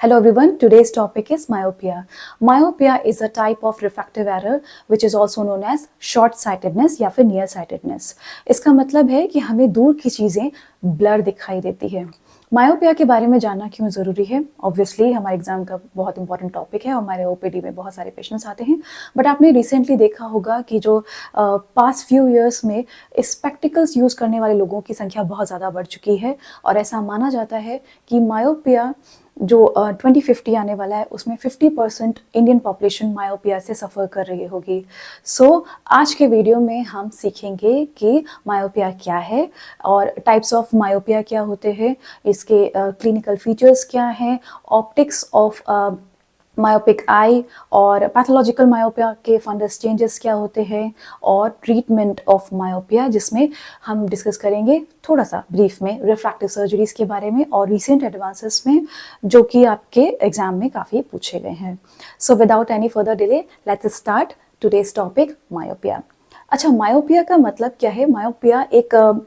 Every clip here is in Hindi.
Hello everyone, today's topic is myopia. Myopia is a type of refractive error which is also known as short-sightedness या फिर near-sightedness. इसका मतलब है कि हमें दूर की चीज़ें ब्लर दिखाई देती है। मायोपिया के बारे में जानना क्यों ज़रूरी है? ऑब्वियसली हमारे एग्जाम का बहुत इंपॉर्टेंट टॉपिक है और हमारे ओपीडी में बहुत सारे पेशेंट्स आते हैं, बट आपने रिसेंटली देखा होगा कि जो पास्ट फ्यू ईयर्स में स्पेक्टिकल्स यूज़ करने वाले लोगों की संख्या बहुत ज़्यादा बढ़ चुकी है और ऐसा माना जाता है कि मायोपिया जो 2050 आने वाला है उसमें 50% इंडियन पॉपुलेशन मायोपिया से सफ़र कर रही होगी। सो आज के वीडियो में हम सीखेंगे कि मायोपिया क्या है और टाइप्स ऑफ मायोपिया क्या होते हैं, इसके क्लिनिकल फीचर्स क्या हैं, ऑप्टिक्स ऑफ मायोपिक आई और पैथोलॉजिकल मायोपिया के फंडस चेंजेस क्या होते हैं और ट्रीटमेंट ऑफ मायोपिया, जिसमें हम डिस्कस करेंगे थोड़ा सा ब्रीफ में रिफ्रैक्टिव सर्जरीज के बारे में और रिसेंट एडवांसेस में जो कि आपके एग्जाम में काफ़ी पूछे गए हैं। So without any further delay let's start today's topic myopia. अच्छा, मायोपिया का मतलब क्या है? मायोपिया एक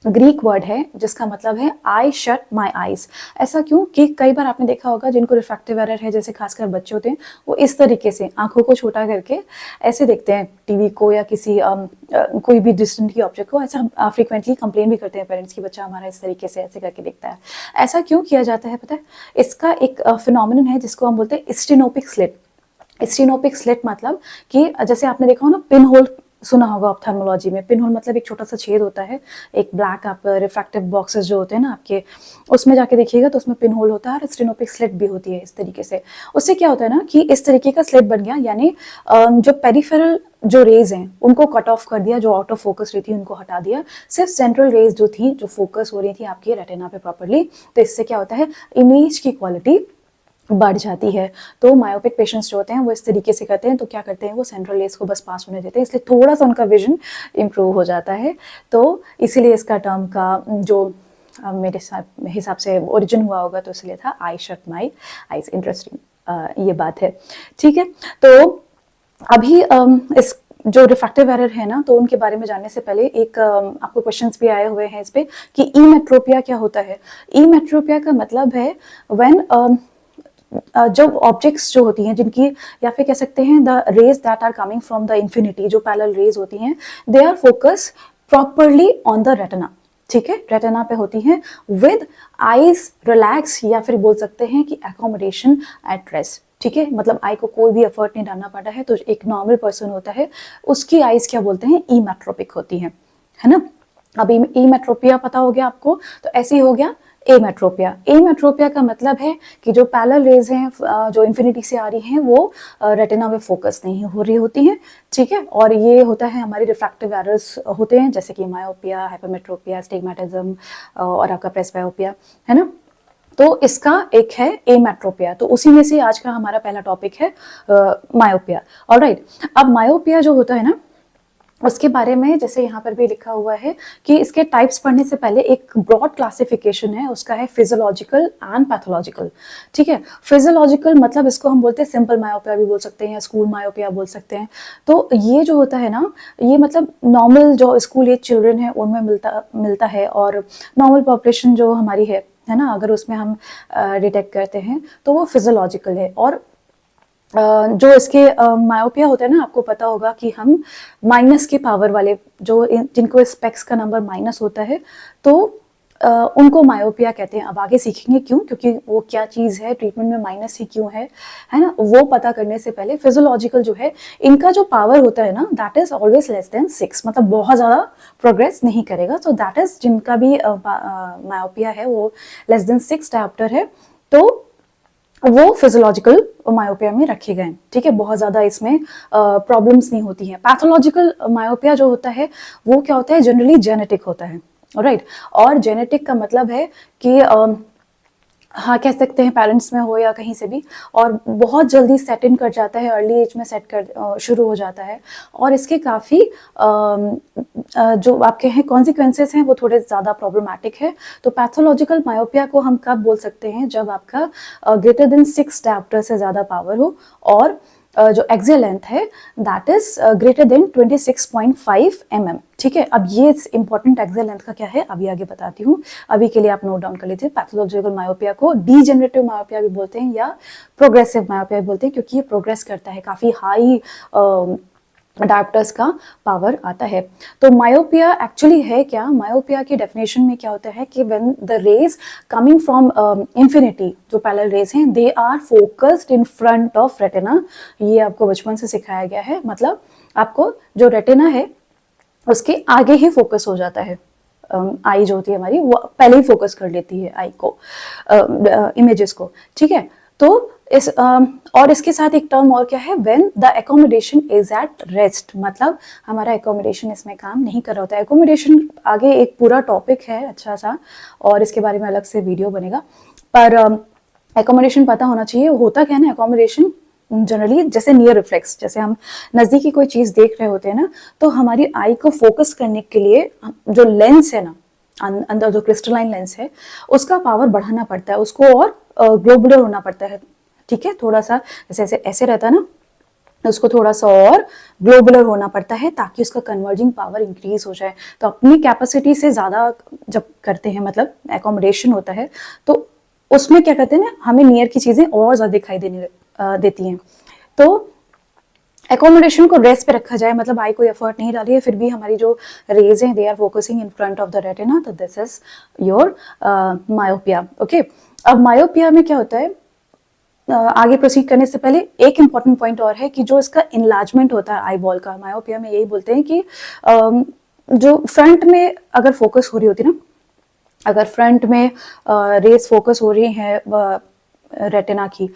ग्रीक वर्ड है जिसका मतलब है आई शट माई आईज। ऐसा क्यों कि कई बार आपने देखा होगा जिनको रिफ्रैक्टिव एरर है, जैसे खासकर बच्चे होते हैं, वो इस तरीके से आंखों को छोटा करके ऐसे देखते हैं टीवी को या किसी कोई भी डिस्टेंट की ऑब्जेक्ट को। ऐसा फ्रीक्वेंटली कंप्लेन भी करते हैं पेरेंट्स की बच्चा हमारा इस तरीके से ऐसे करके देखता है। ऐसा क्यों किया जाता है पता है? इसका एक फिनोमिनन है जिसको हम बोलते हैं स्टेनोपिक स्लिट। स्टेनोपिक स्लिट मतलब कि जैसे आपने देखा हो ना, पिन होल सुना होगा ऑप्थेल्मोलॉजी में। पिन होल मतलब एक छोटा सा छेद होता है, एक ब्लैक आप रिफ्रैक्टिव बॉक्सेस जो होते हैं ना आपके, उसमें जाके देखिएगा तो उसमें पिन होल होता है और स्टेनोपिक स्लिट भी होती है इस तरीके से। उससे क्या होता है ना कि इस तरीके का स्लिट बन गया, यानी जो पेरिफेरल जो रेज हैं उनको कट ऑफ कर दिया, जो आउट ऑफ फोकस रही थी उनको हटा दिया, सिर्फ सेंट्रल रेज जो थी जो फोकस हो रही थी आपकी रेटिना पे प्रॉपरली। तो इससे क्या होता है, इमेज की क्वालिटी बढ़ जाती है। तो मायोपिक पेशेंट्स जो होते हैं वो इस तरीके से करते हैं, तो क्या करते हैं, वो सेंट्रल रेज को बस पास होने देते हैं, इसलिए थोड़ा सा उनका विजन इम्प्रूव हो जाता है। तो इसीलिए इसका टर्म का जो मेरे हिसाब से ओरिजिन हुआ होगा तो इसलिए था I shut my eyes. Interesting ये बात है, ठीक है। तो अभी इस जो रिफ्रैक्टिव एरर है ना, तो उनके बारे में जानने से पहले एक आपको क्वेश्चंस भी आए हुए हैं इस पे कि ईमेट्रोपिया क्या होता है। ईमेट्रोपिया का मतलब है व्हेन जो ऑब्जेक्ट्स जो होती हैं जिनकी, या फिर कह सकते हैं the rays that are coming from the infinity, जो पैरेलल रेज होती हैं, they are focus properly on the retina. ठीक है, रेटिना पे होती हैं विद आईज रिलैक्स, या फिर बोल सकते हैं कि एकोमोडेशन एट रेस्ट। ठीक है, मतलब आई को कोई भी एफर्ट नहीं डालना पड़ता है, तो एक नॉर्मल पर्सन होता है उसकी आईज क्या बोलते हैं, ईमेट्रोपिक होती है ना। अब ईमेट्रोपिया पता हो गया आपको, तो ऐसे ही हो गया एमेट्रोपिया। एमेट्रोपिया का मतलब है कि जो पैरेलल रेज हैं जो इन्फिनिटी से आ रही हैं वो रेटिना में फोकस नहीं हो रही होती हैं। ठीक है, और ये होता है हमारी रिफ्रैक्टिव एरर्स होते हैं, जैसे कि मायोपिया, हाइपरमेट्रोपिया, स्टिग्मैटिज्म और आपका प्रेसबायोपिया, है ना। तो इसका एक है एमेट्रोपिया, तो उसी में से आज का हमारा पहला टॉपिक है मायोपिया। ऑलराइट, अब मायोपिया जो होता है ना, उसके बारे में जैसे यहाँ पर भी लिखा हुआ है कि इसके टाइप्स पढ़ने से पहले एक ब्रॉड क्लासिफिकेशन है, उसका है फिजियोलॉजिकल एंड पैथोलॉजिकल। ठीक है, फिजियोलॉजिकल मतलब इसको हम बोलते हैं सिंपल मायोपिया भी बोल सकते हैं या स्कूल मायोपिया बोल सकते हैं। तो ये जो होता है ना, ये मतलब नॉर्मल जो स्कूल एज चिल्ड्रन है उनमें मिलता है, और नॉर्मल पॉपुलेशन जो हमारी है ना, अगर उसमें हम डिटेक्ट करते हैं तो वो फिजियोलॉजिकल है। और जो इसके मायोपिया होता है ना, आपको पता होगा कि हम माइनस के पावर वाले जो जिनको स्पेक्स का नंबर माइनस होता है, तो उनको मायोपिया कहते हैं। अब आगे सीखेंगे क्यों, क्योंकि वो क्या चीज़ है, ट्रीटमेंट में माइनस ही क्यों है ना, वो पता करने से पहले फिजियोलॉजिकल जो है, इनका जो पावर होता है ना, that is always less than 6, मतलब बहुत ज़्यादा प्रोग्रेस नहीं करेगा। तो दैट इज जिनका भी मायोपिया है वो लेस देन 6 डायोप्टर है, तो वो फिजियोलॉजिकल मायोपिया में रखे गए। ठीक है, बहुत ज़्यादा इसमें प्रॉब्लम्स नहीं होती हैं। पैथोलॉजिकल मायोपिया जो होता है वो क्या होता है, जनरली जेनेटिक होता है। राइट, और जेनेटिक का मतलब है कि हाँ, कह सकते हैं पेरेंट्स में हो या कहीं से भी, और बहुत जल्दी सेट इन कर जाता है, अर्ली एज में सेट कर शुरू हो जाता है, और इसके काफ़ी जो आपके हैं कॉन्सिक्वेंसेस हैं वो थोड़े ज़्यादा प्रॉब्लमैटिक है। तो पैथोलॉजिकल मायोपिया को हम कब बोल सकते हैं, जब आपका ग्रेटर देन 6 डायोप्टर से ज़्यादा पावर हो और जो एक्सियल लेंथ है that is greater than 26.5 mm। ठीक है, अब ये इंपॉर्टेंट एक्सियल लेंथ का क्या है अभी आगे बताती हूँ। अभी के लिए आप नोट डाउन कर लीजिए। पैथोलॉजिकल मायोपिया को डीजेनरेटिव मायोपिया भी बोलते हैं या प्रोग्रेसिव मायोपिया भी बोलते हैं, क्योंकि ये प्रोग्रेस करता है, काफी हाई अडाप्टर्स का पावर आता है। तो मायोपिया एक्चुअली है क्या? मायोपिया की डेफिनेशन में क्या होता है कि when the rays coming from infinity, जो पैरेलल रेज हैं, they are focused in front of retina. ये आपको बचपन से सिखाया गया है, मतलब आपको जो रेटिना है उसके आगे ही फोकस हो जाता है। आई जो होती है हमारी वो पहले ही फोकस कर लेती है आई को, इमेजेस को। ठीक है, तो इस और इसके साथ एक टर्म और क्या है, when the accommodation is at rest, मतलब हमारा एकोमोडेशन इसमें काम नहीं कर रहा होता है। एकोमोडेशन आगे एक पूरा टॉपिक है अच्छा सा, और इसके बारे में अलग से वीडियो बनेगा, पर एकोमोडेशन पता होना चाहिए। होता क्या है ना, एकोमोडेशन जनरली जैसे नियर रिफ्लेक्स, जैसे हम नजदीकी कोई चीज देख रहे होते हैं ना, तो हमारी आई को फोकस करने के लिए जो लेंस है ना, अंदर जो क्रिस्टलाइन लेंस है उसका पावर बढ़ाना पड़ता है, उसको और ग्लोबुलर होना पड़ता है। ठीक है, थोड़ा सा जैसे ऐसे ऐसे रहता है ना, उसको थोड़ा सा और ग्लोबुलर होना पड़ता है ताकि उसका कन्वर्जिंग पावर इंक्रीज हो जाए। तो अपनी कैपेसिटी से ज्यादा जब करते हैं, मतलब एकोमोडेशन होता है, तो उसमें क्या करते हैं ना, हमें नियर की चीजें और ज्यादा दिखाई देती हैं। तो एकोमोडेशन को रेस्ट पे रखा जाए, मतलब आई कोई एफर्ट नहीं डाली है, फिर भी हमारी जो रेज हैं they are focusing in front of the retina, तो this is your myopia. Okay, अब मायोपिया में क्या होता है, आगे प्रोसीड करने से पहले एक इंपॉर्टेंट पॉइंट और है कि जो इसका इनलार्जमेंट होता है आई बॉल का, मायोपिया में यही बोलते हैं कि जो फ्रंट में अगर फोकस हो रही होती है ना, अगर फ्रंट में रेस फोकस हो रही है रेटिना की,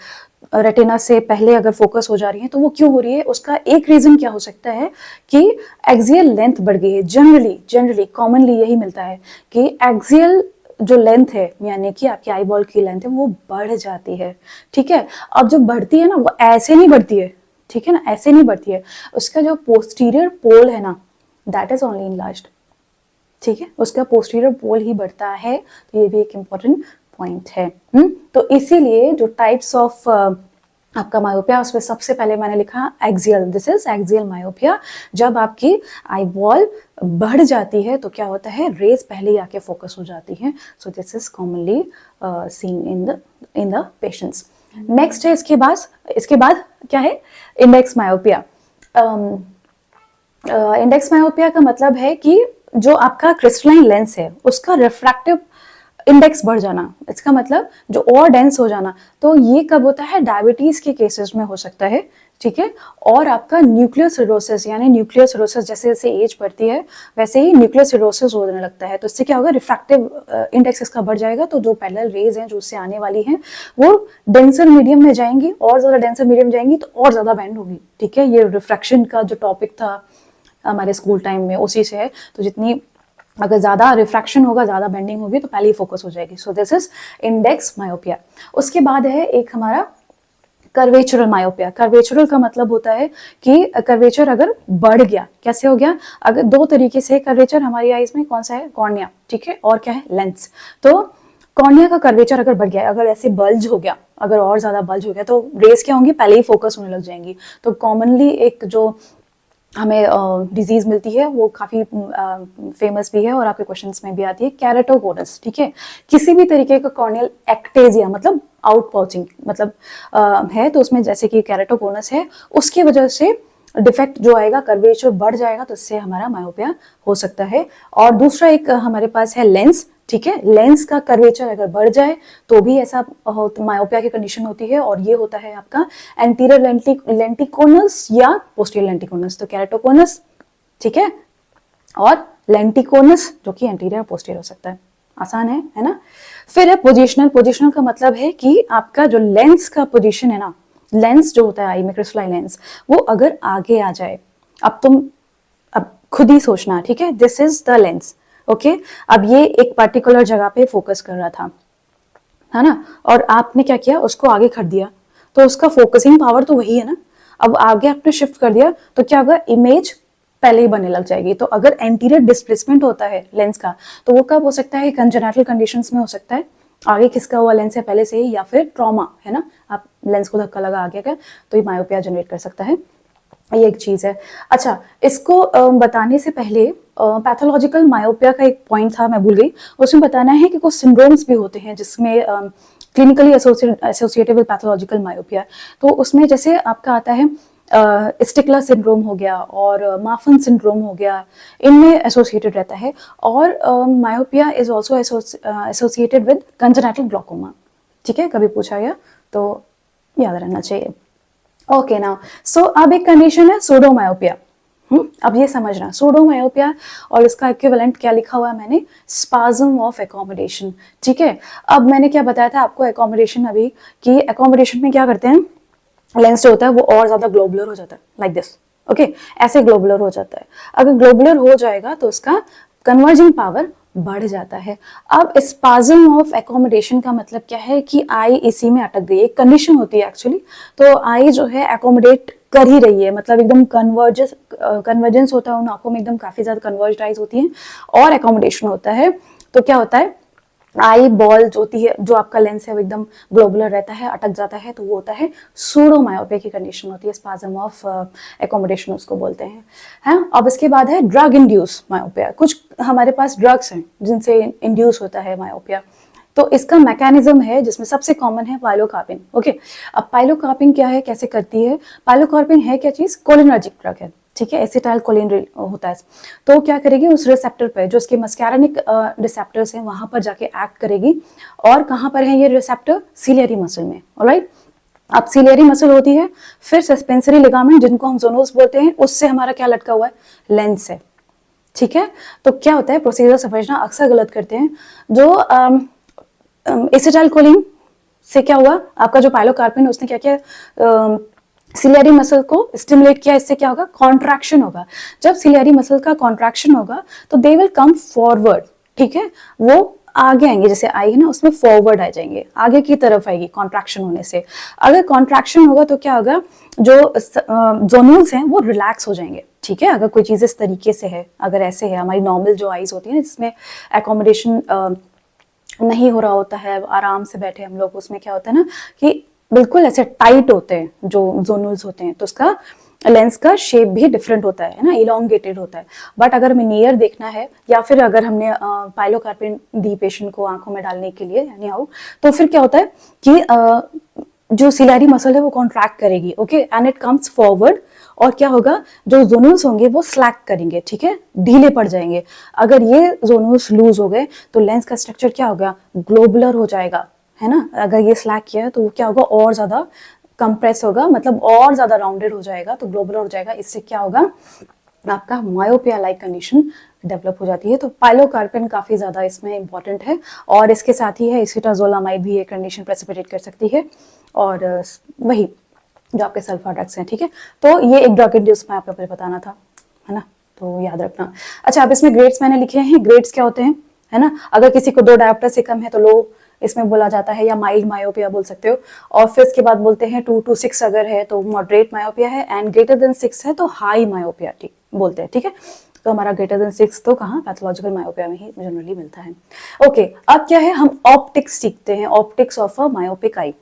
रेटिना से पहले अगर फोकस हो जा रही है, तो वो क्यों हो रही है? उसका एक रीजन क्या हो सकता है कि एक्सियल लेंथ बढ़ गई है। जनरली कॉमनली यही मिलता है कि एक्सियल जो लेंथ है, यानी कि आपकी आई बॉल की लेंथ है, वो बढ़ जाती है। ठीक है, अब जो बढ़ती है ना, वो ऐसे नहीं बढ़ती है, ठीक है ना, ऐसे नहीं बढ़ती है। उसका जो पोस्टीरियर पोल है ना, दैट इज ओनली इनलार्ज्ड। ठीक है, उसका पोस्टीरियर पोल ही बढ़ता है, तो ये भी एक इंपॉर्टेंट पॉइंट है। तो इसीलिए जो टाइप्स ऑफ आपका मायोपिया, उसमें सबसे पहले मैंने लिखा axial, this is axial myopia. जब आपकी आई बॉल बढ़ जाती है तो क्या होता है, रेज पहले ही आके फोकस हो जाती है। So this is commonly seen in the patients. Next है इसके बाद क्या है, इंडेक्स मायोपिया। इंडेक्स मायोपिया का मतलब है कि जो आपका क्रिस्टलाइन लेंस है उसका रिफ्रैक्टिव इंडेक्स बढ़ जाना, इसका मतलब जो और डेंस हो जाना। तो ये कब होता है, डायबिटीज के केसेस में हो सकता है। ठीक है, और आपका न्यूक्लियर सिरोसिस, यानी न्यूक्लियर सिरोसिस जैसे जैसे एज बढ़ती है वैसे ही न्यूक्लियर सिरोसिस होने लगता है। तो इससे क्या होगा, रिफ्रैक्टिव इंडेक्स इसका बढ़ जाएगा, तो जो पैरेलल रेज हैं जो उससे आने वाली हैं वो डेंसर मीडियम में जाएंगी, और ज्यादा डेंसर मीडियम जाएंगी तो और ज्यादा बेंड होगी। ठीक है, ये रिफ्रैक्शन का जो टॉपिक था हमारे स्कूल टाइम में उसी से है। तो जितनी अगर ज्यादा रिफ्रैक्शन होगा, ज्यादा बेंडिंग होगी, तो पहले ही फोकस हो जाएगी। So this is index myopia. उसके बाद है एक हमारा कर्वेचुरल मायोपिया। कर्वेचुरल का मतलब होता है कि कर्वेचर अगर बढ़ गया, कैसे हो गया, अगर दो तरीके से कर्वेचर हमारी आईज में, कौन सा है, कॉर्निया, ठीक है, और क्या है, लेंस। तो कॉर्निया का कर्वेचर अगर बढ़ गया, अगर ऐसे बल्ज हो गया, अगर और ज्यादा बल्ज हो गया, तो रेस क्या होंगी, पहले ही फोकस होने लग जाएंगी। तो कॉमनली एक जो हमें डिजीज मिलती है वो काफी फेमस भी है और आपके क्वेश्चंस में भी आती है, कैरेटोकोनस। ठीक है, किसी भी तरीके का कॉर्नियल एक्टेजिया, मतलब आउट पाउचिंग, मतलब है, तो उसमें जैसे कि कैरेटोकोनस है, उसकी वजह से डिफेक्ट जो आएगा, कर्वेचर बढ़ जाएगा, तो इससे हमारा मायोपिया हो सकता है। और दूसरा एक हमारे पास है लेंस। ठीक है, लेंस का कर्वेचर अगर बढ़ जाए तो भी ऐसा मायोपिया की कंडीशन होती है, और ये होता है आपका एंटीरियर लेंटिकोनस या पोस्टीरियर लेंटिकोनस। तो कैरेटोकोनस, ठीक है, और लेंटिकोनस जो कि एंटीरियर पोस्टीरियर हो सकता है। आसान है ना। फिर है पोजिशनल का मतलब है कि आपका जो लेंस का पोजिशन है ना, लेंस जो होता है आई में, क्रिस्टलाइन लेंस, वो अगर आगे आ जाए, अब खुद ही सोचना, ठीक है, this is the lens. Okay, अब ये एक पर्टिकुलर जगह पे फोकस कर रहा था, है ना, और आपने क्या किया, उसको आगे कर दिया, तो उसका फोकसिंग पावर तो वही है ना। अब आगे आपने शिफ्ट कर दिया तो क्या होगा, इमेज पहले ही बनने लग जाएगी। तो अगर एंटीरियर डिस्प्लेसमेंट होता है लेंस का, तो वो कब हो सकता है, कंजेनिटल कंडीशंस में हो सकता है, आगे खिसका हुआ लेंस है पहले से ही, या फिर ट्रॉमा है ना, आप लेंस को धक्का लगा आगे का, तो ये मायोपिया जनरेट कर सकता है। ये एक चीज है। अच्छा, इसको बताने से पहले पैथोलॉजिकल मायोपिया का एक पॉइंट था, मैं भूल गई, उसमें बताना है कि कुछ सिंड्रोम्स भी होते हैं जिसमें clinically associated with pathological myopia. तो उसमें जैसे आपका आता है स्टिकलर सिंड्रोम हो गया और माफन सिंड्रोम हो गया, इनमें एसोसिएटेड रहता है। और myopia is also associated with congenital glaucoma. ठीक है, कभी पूछा गया तो याद रहना चाहिए। ओके नाउ, सो अब एक कंडीशन है सूडोमायोपिया। अब ये समझना सूडोमायोपिया और इसका इक्विवेलेंट क्या लिखा हुआ है मैंने, स्पाज्म ऑफ एकोमोडेशन। ठीक है, अब मैंने क्या बताया था आपको एकोमोडेशन अभी, कि एकोमोडेशन में क्या करते हैं, लेंस जो होता है वो और ज्यादा ग्लोबुलर हो जाता है, लाइक दिस। ओके, ऐसे ग्लोबुलर हो जाता है। अगर ग्लोबुलर हो जाएगा तो उसका कन्वर्जिंग पावर बढ़ जाता है। अब स्पाज्म ऑफ एकोमोडेशन का मतलब क्या है कि आई इसी में अटक गई, एक कंडीशन होती है एक्चुअली। तो आई जो है एकोमोडेट कर ही रही है, मतलब एकदम कन्वर्जेंस होता है उन आंखों में, एकदम काफी ज्यादा कन्वर्ज आईज होती हैं और एकोमोडेशन होता है। तो क्या होता है, आई बॉल जो होती है, जो आपका लेंस है वो एकदम ग्लोबुलर रहता है, अटक जाता है, तो वो होता है सूडोमायोपिया की कंडीशन होती है, स्पाज्म ऑफ एकोमोडेशन उसको बोलते हैं। अब इसके बाद है ड्रग इंड्यूस मायोपिया। कुछ हमारे पास ड्रग्स हैं जिनसे इंड्यूस होता है मायोपिया। तो इसका मैकेनिज्म है जिसमें सबसे कॉमन है पाइलोकार्पिन। ओके, अब पाइलोकार्पिन क्या है, कैसे करती है, पाइलोकार्पिन है क्या चीज, कोलिनर्जिक ड्रग है। ठीक है, एसिटाइल कोलिन होता है। तो क्या करेगी, उस रिसेप्टर पे जो उसके मस्कैरानिक रिसेप्टर्स हैं वहां पर जाके एक्ट करेगी। और कहां पर है ये रिसेप्टर, सिलियरी मसल में। ऑलराइट, अब सिलियरी मसल होती है, फिर सस्पेंसरी लिगामेंट जिनको हम जोनोस बोलते हैं, उससे हमारा क्या लटका हुआ है, लेंस है। ठीक है, तो क्या होता है, प्रोसीजर समझना, अक्सर गलत करते हैं। जो एसिटाइल कोलिन से क्या हुआ, आपका जो पाइलोकार्पिन उसने क्या किया, सिलियरी मसल को स्टिमुलेट किया, इससे क्या होगा, कॉन्ट्रैक्शन होगा। जब सिलियरी मसल का कॉन्ट्रैक्शन होगा तो दे विल कम फॉरवर्ड। ठीक है, वो आगे आएंगे, जैसे आई है ना उसमें फॉरवर्ड आ जाएंगे, आगे की तरफ आएगी कॉन्ट्रैक्शन होने से। अगर कॉन्ट्रैक्शन होगा तो क्या होगा, जो जोन्यूल्स हैं वो रिलैक्स हो जाएंगे। ठीक है, अगर कोई चीज इस तरीके से है, अगर ऐसे है, हमारी नॉर्मल जो आईज होती है ना जिसमें एकोमोडेशन नहीं हो रहा होता है, आराम से बैठे हम लोग, उसमें क्या होता है ना कि बिल्कुल ऐसे टाइट होते हैं जो जोनल्स होते हैं, तो उसका लेंस का शेप भी डिफरेंट होता है ना, इलोंगेटेड होता है। बट अगर हमें नियर देखना है, या फिर अगर हमने पाइलोकार्पिन दी पेशेंट को आंखों में डालने के लिए यानी आओ, तो फिर क्या होता है कि जो सिलियरी मसल है वो कॉन्ट्रैक्ट करेगी। Okay, and it comes forward, और क्या होगा, जो जोनल्स होंगे वो स्लैक करेंगे। ठीक है, ढीले पड़ जाएंगे। अगर ये जोनल्स लूज हो गए तो लेंस का स्ट्रक्चर क्या होगा, ग्लोबुलर हो जाएगा, है ना। अगर ये स्लैक किया है तो वो क्या होगा, और ज्यादा कंप्रेस होगा, मतलब और ज्यादा राउंडेड हो जाएगा, तो ग्लोबुलर हो जाएगा। इससे क्या होगा, आपका मायोपिया लाइक कंडीशन डेवलप हो जाती है। तो पाइलोकार्पिन काफी ज्यादा इसमें इंपॉर्टेंट है, और इसके साथ ही है एसीटाजोलामाइड भी ये कंडीशन प्रेसिपिटेट कर सकती है, और वही जो आपके सल्फा ड्रग्स हैं। ठीक है, तो ये एक ड्रग इंड्यूस मैं आपको बताना था, है ना, तो याद रखना। अच्छा, अब इसमें ग्रेड्स मैंने लिखे हैं, ग्रेड्स क्या होते हैं, है ना। अगर किसी को 2 डायोप्टर से कम है तो लो इसमें बोला जाता है, या माइल्ड मायोपिया बोल सकते हो। और फिर इसके बाद बोलते हैं 2 to 6 अगर है तो मॉडरेट मायोपिया है, एंड ग्रेटर देन 6 है तो हाई मायोपिया ठीक बोलते हैं। ठीक है, तो हमारा ग्रेटर देन 6 तो कहाँ, पैथोलॉजिकल मायोपिया में ही जनरली मिलता है। ओके, अब क्या है, हम ऑप्टिक्स सीखते हैं, optics of a myopic eye.